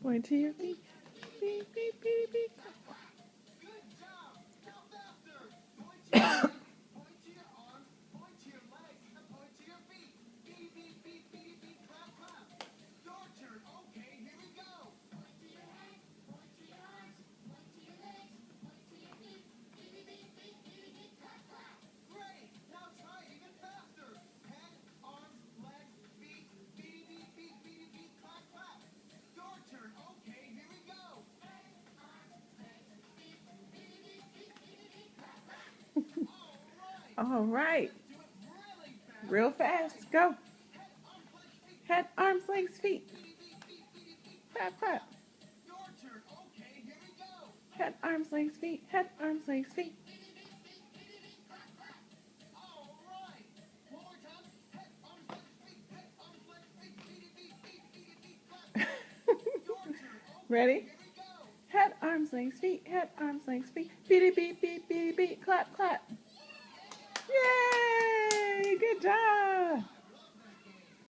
Point to your feet. Beep, beep, beep, beep. Good job. Now faster. Point to your head. Point to your arms. Point to your legs. And point to your feet. Beep, beep, beep, beep, beep. Clap, clap. Your turn. Okay, here we go. Point to your head. Point to your arms. Point to your legs. Point to your feet. Beep, beep, beep, beep, beep, beep. Clap, clap. Great. Now try even faster. Head, arms, legs, feet. Beep, beep, beep, beep, beep. Clap, clap. Your turn. Okay, here we go. All right. Do it really fast. Real fast. Go. Head, arms, legs, feet. Head, arms, legs, feet. Beep, beep, beep, beep, beep, beep. Clap, clap. Your turn. Okay, here we go. Head, arms, legs, feet. Head, arms, legs, feet. All right. One more time. Head, arms, legs, feet. Head, arms, legs, feet. Beep, beep, beep, beep, beep, clap. Your turn. Okay, Ready? here we go. Head, arms, legs, feet. Head, arms, legs, feet. Beep, beep, beep, beep, beep. Clap, clap.